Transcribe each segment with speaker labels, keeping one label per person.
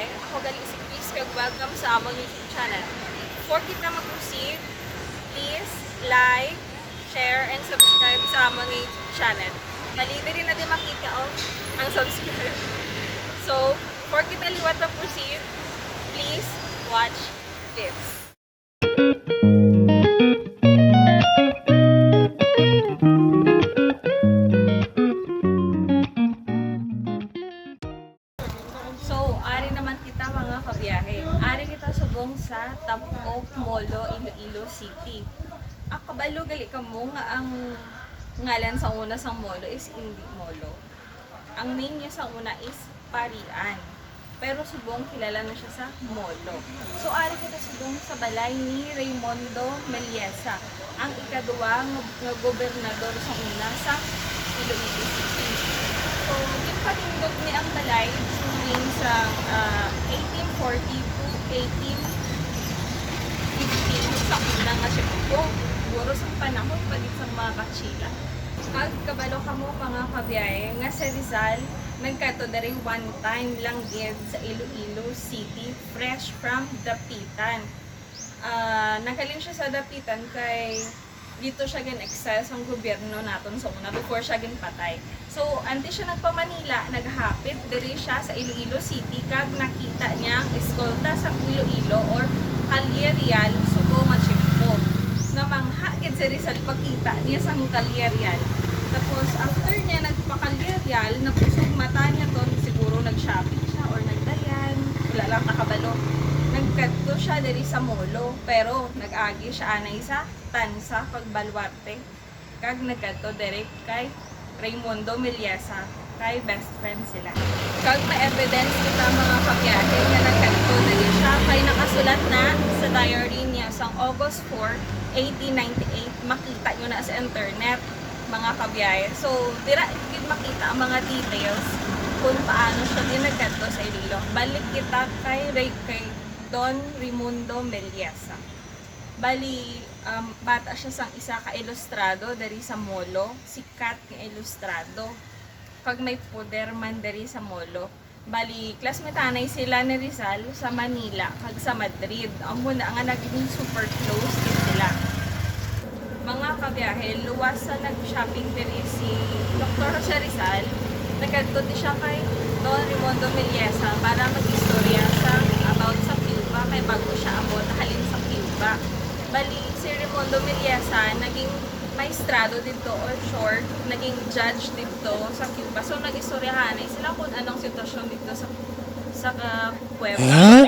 Speaker 1: Ako gali si Chris, kag welcome sa among YouTube channel. Before kita mag-proceed, please like, share, and subscribe sa among YouTube channel. Dali rin na din makita ang subscribe. So, before kita liwat mag-proceed, please watch this. So, ari naman kita mga kabiyahe. Ari kita subong sa Tamok, Molo, Iloilo City. Ang kabalo gali ka mo nga ang ngalan sa una sa Molo is Indi Molo. Ang main niya sa una is Parian. Pero subong kilala na siya sa Molo. So, ari kita subong sa balay ni Raymundo Meliesa, ang ikaduwa nga gobernador sa una sa Iloilo City. So, ginpatindog ni ang balay during sa 1840 to 1850 sa una nga siya po. Siguro sa panahon palit sa mga katsila. Kag kabalo ka mo mga kabiyahe nga sa Rizal, nagkato dari one time lang gid sa Iloilo City, fresh from Dapitan. Nakalim siya sa Dapitan kay dito siya gin-exile sa gobyerno naton sa una before siya ginpatay. So, antes siya nagpa-Manila, naghapit diri siya sa Iloilo City kag nakita niya ang eskolta sa Iloilo or Kalye Real Subo Machimpo. Namangha gid si Rizal pagkita niya sa Kalye Real. Tapos after niya nagpa-Kalye Real, napusog mata niya ton, siguro nag-shopping siya or nagdayan, wala lang nakabalo. Nagkadto siya diri sa Molo, pero nag-agi siya anay sa Tansa pagbalwarte. Kag nagkadto diri kay Raymundo Meliesa, kay best friend sila. Kag ma-evidence kita mga kabiyahe nga nagkadto diri siya kay nakasulat na sa diary niya sa August 4, 1898. Makita nyo na sa internet mga kabiyahe. So, dira gid makita ang mga details kung paano siya din nagkadto sa Iloilo. Balik kita kay Don Raymundo Meliesa. Bali, bata siya sang isa ka ilustrado dari sa Molo, sikat nga ilustrado. Kag may poder man dari sa Molo. Bali, classmatanay sila ni Rizal sa Manila kag sa Madrid. Ang muna nga naging super close din sila. Mga kabiyahe, luwas sa nag-shopping diri si Dr. Jose Rizal. Nagkadto di siya kay Don Raymundo Meliesa para mag-istorya sa about sa Cuba. May bago siya abot halin sa Cuba. Bali, si Raymundo Meliesa naging maestrado dito or short, naging judge dito sa Cuba. So, nag-istoryahan sila kung anong sitwasyon dito sa Puebla.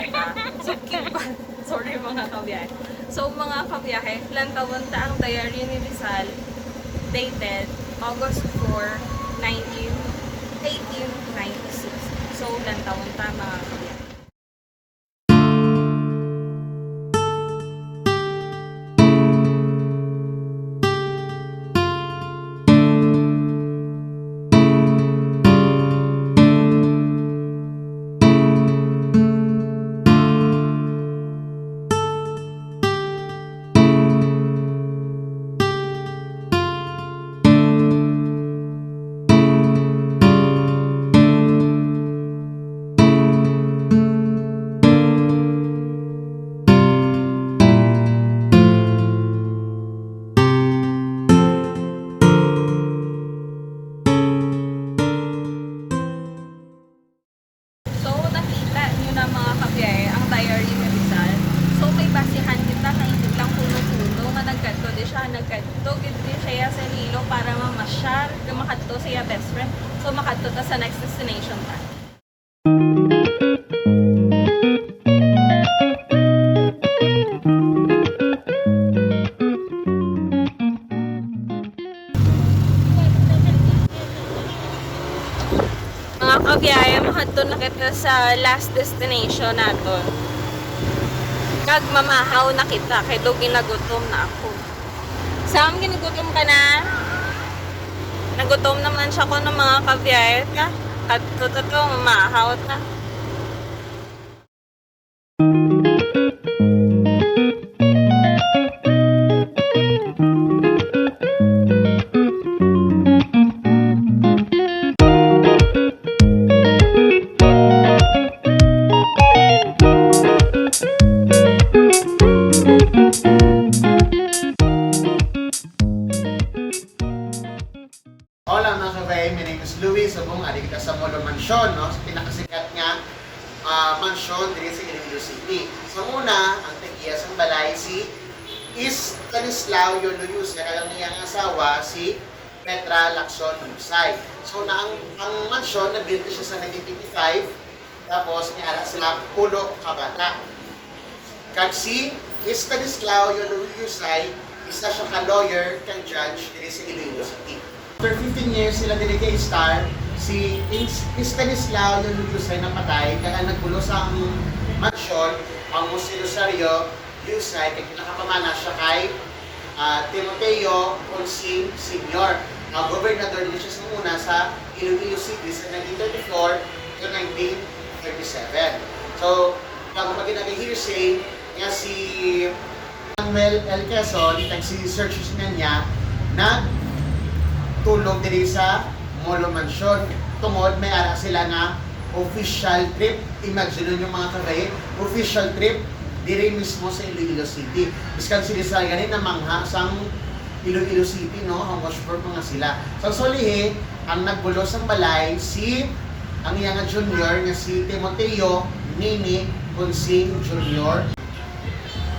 Speaker 1: Sa Cuba. Sorry mga kabiyahe. So, mga kabiyahe, lantawon ta ang diary ni Rizal dated August 4, 1896. So, lantawon ta mga kabiyahe. Nagkadto gid siya sa Iloilo para mamasyal, makadto siya best friend. So makadto ta sa next destination ta. Mga kabiyahe, makadto na kita sa last destination naton. Kag mamahaw na kita kay do ginagutom na ako. Sam, ginugutom ka na? Nagutom naman siya ko ng mga kabiyahe ka. Katuto, mamahawat na.
Speaker 2: mansyon diri sa Iloilo City. Sa una, ang tagiya sa balay si is Stanislao Yoluyus, na kalang niyang asawa si Petra Lacson Lusay. So na ang mansyon na-build siya sa 1955, tapos niara sila pulo ka bata. Kag si Stanislao Yoluyus ay isa siya ka-lawyer kang judge diri sa Iloilo City. After 15 years sila diri kay Star, si Stanislao Yoluyus ay napatay kaya nagbulo sa mansyon ang Museo Rosario Yusay kay nakapamana siya kay Timoteo Consing Sr. Ang gobernador din siya sa una sa Iloilo City sa 1934 to 1937. So, ang mag-hearsay nga si Manuel L. Quezon, nagsi-search niya nagtulog diri sa Molo Mansion. Tungod may ara sila nga official trip. Imagine yung mga kabay, official trip diri mismo sa Iloilo City. Biskan sila sa ganin na mangha sang Iloilo City, no? Ang worshipper mga sila. So, solihi, ang nagbulo sa balay si ang iyang junior nga si Timoteo Nini Consing Jr.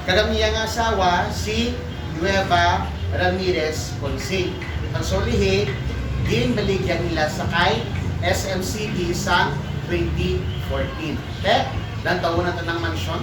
Speaker 2: Kagang iyang asawa si Nueva Ramirez Consing. Ang solihi, ginbaligyan nila sa kay SMCD sa 2014. Okay? Ilang taon na ito ng mansyon?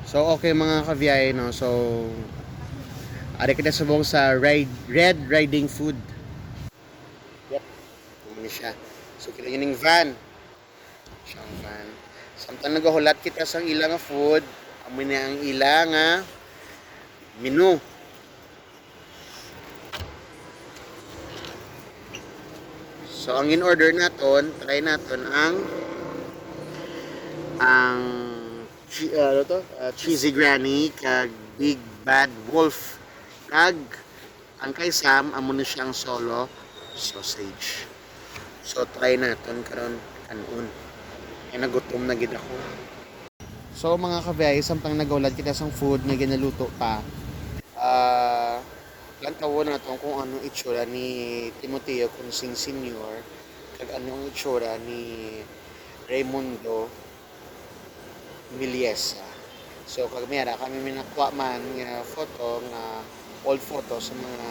Speaker 2: So okay mga kabiyahe, no. So ari kita subong sa Red Riding Food. Yep. Kumuni siya. So kita yung van. Siyang van. Samtang nagahulat kita sa ila nga food, amo na ang ila nga menu. So ang in-order naton, try naton ang cheesy granny kag big bad wolf kag ang kay Sam amo na siyang solo sausage. So try naton karon kanon. Ay nagutom na gid ako. So mga kabiyay, samtang nagulad kita sang food nga ginaluto pa. Lantawo naton kung anong itsura ni Timoteo Consing Sr. kag anong itsura ni Raimundo Miliesa. So kagmera kami minakuha man nga photo nga old photo sa mga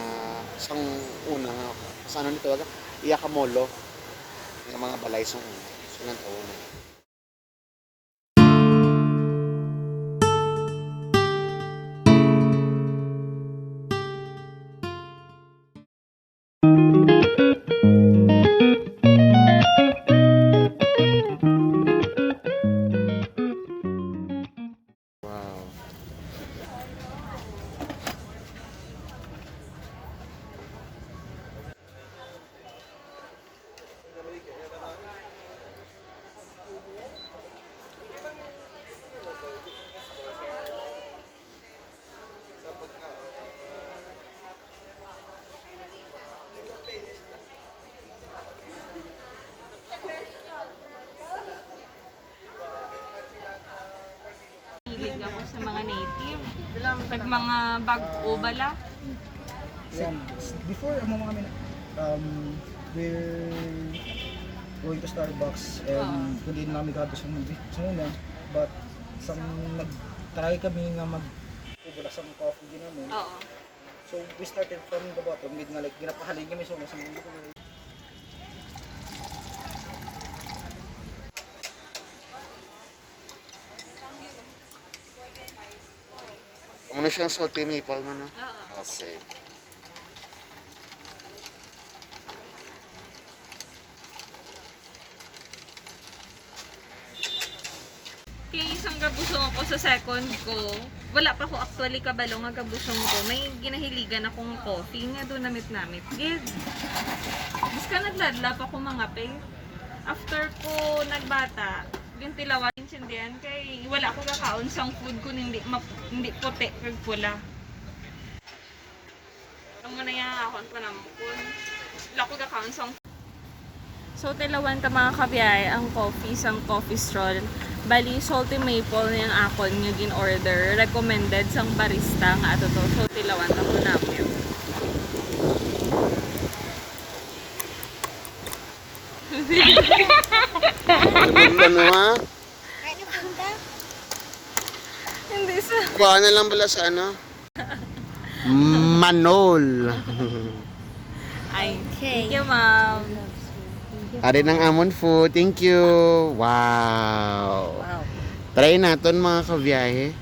Speaker 2: sang una nga sa ano nito iya ka molo nga mga balay sa una. So nantawo na.
Speaker 1: Hilig ako sa mga native. Pag mga bag-o bala.
Speaker 3: Before mga we're going to Starbucks and hindi namin gato sa muna, but nag-try kami nga mag-ubula sa coffee din namin.
Speaker 1: Oo.
Speaker 3: So we started from the bottom, mid nga like ginapahalin kami sa mga
Speaker 2: Ano siyang salty maple man, no?
Speaker 1: Oo.
Speaker 2: Okay.
Speaker 1: Kaya isang gabusong ako sa second ko. Wala pa ko actually kabalo nga gabusong ko. May ginahiligan akong coffee nga doon namit-namit. Gid. Bis ka nagladlap ako mga pe. After ko nagbata, yung tilawan insindihan kay wala ko kakaon sang food ko hindi puti kag pula. Ang muna yung akon pa naman ko. Wala ko kakaon sang food. So, tilawan ka mga kabiyay, ang coffee, sang coffee stroll. Bali, salty maple yung akon nga gin-order. Recommended sang barista nga ato to. So, tilawan ka ko namin.
Speaker 2: Ano ha?
Speaker 1: Hindi sa...
Speaker 2: Kuha na lang pala sa ano? Manol.
Speaker 1: Ay, thank you, ma'am.
Speaker 2: Ari ng Amon Food. Thank you. Wow. Try natin mga kabiyahe.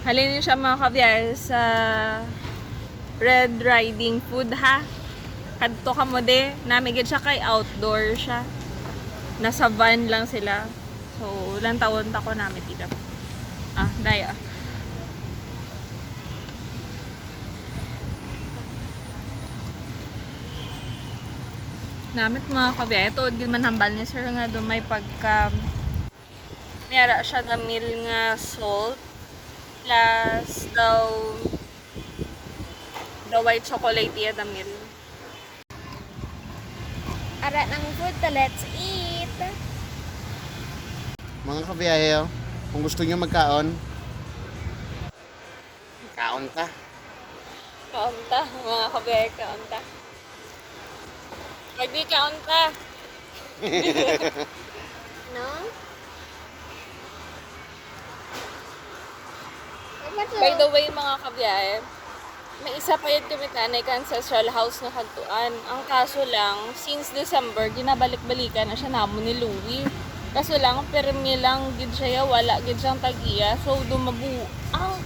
Speaker 1: Halinin siya mga kabiyay sa Red Riding Food, ha? Kadto ka mo de. Namigid siya kay outdoor siya. Nasa van lang sila. So, ilang taon ta ko namin dito. Ah, daya. Namit mga kabiyay. Ito, di man hambal ni sir nga doon may pagka niyara siya na meal nga salt plus the white chocolate iya the meal.
Speaker 4: Ara ng food, let's eat!
Speaker 2: Mga kabiyahe, oh, kung gusto nyo magkaon, kaon ka.
Speaker 1: Kaunta, mga kabiyay, kaunta. Magdi kaunta.
Speaker 4: No?
Speaker 1: By the way, mga kabiyay, may isa pa yun kami kanay ka ancestral house na kantuan. Ang kaso lang, since December, ginabalik-balikan na siya namo ni Louie. Kaso lang, permi lang, gid siya, wala gid siyang tagiya. So, dumabuang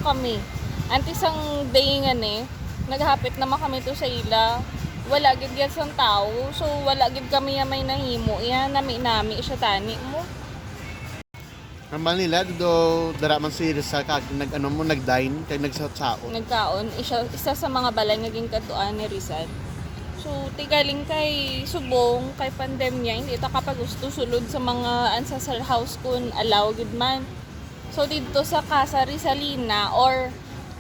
Speaker 1: kami. Antisang day nga ni, naghapit naman kami to sa ila. Wala gid yan sang tao. So, wala gid kami yung may nahimo. Yan, nami siya tani mo.
Speaker 2: Hambal nila, do dara man si Rizal kag nag-dine kay nagsatsaon.
Speaker 1: Nagkaon, isa sa mga balay naging katuan ni Rizal. So, tigaling kay subong, kay pandemya, hindi ito kapag gusto sulod sa mga ancestral house kung allow gid man. So, dito sa Casa Rizalina or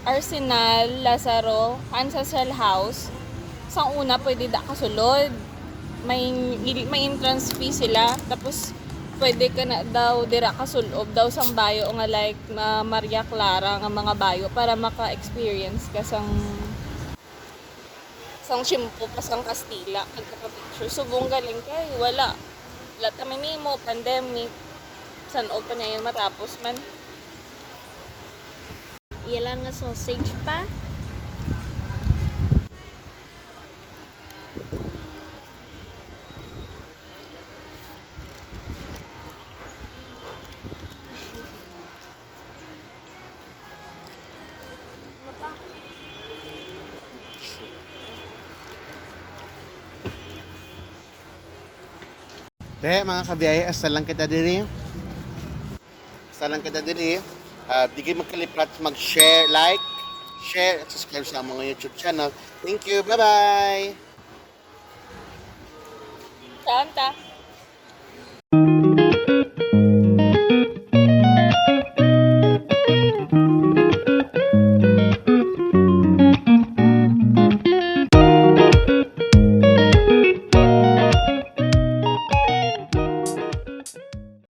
Speaker 1: Arsenal Lazaro Ancestral House, sa una pwede da kasulod. May entrance fee sila, tapos pwede ka na daw dira ka sulob daw sang bayo nga like Maria Clara nga mga bayo para maka-experience ka sang Shimpo pa sang Kastila pagka-picture. Subong galing kay wala kami nimo pandemic san open na yun matapos man.
Speaker 4: Ilan nga sausage pa?
Speaker 2: Kaya mga kabiyahe, asa lang kita diri. Asa lang kita diri. Di kayo magkalipat mag-share, like, share, at subscribe sa mga YouTube channel. Thank you. Bye-bye!
Speaker 1: Saan ta?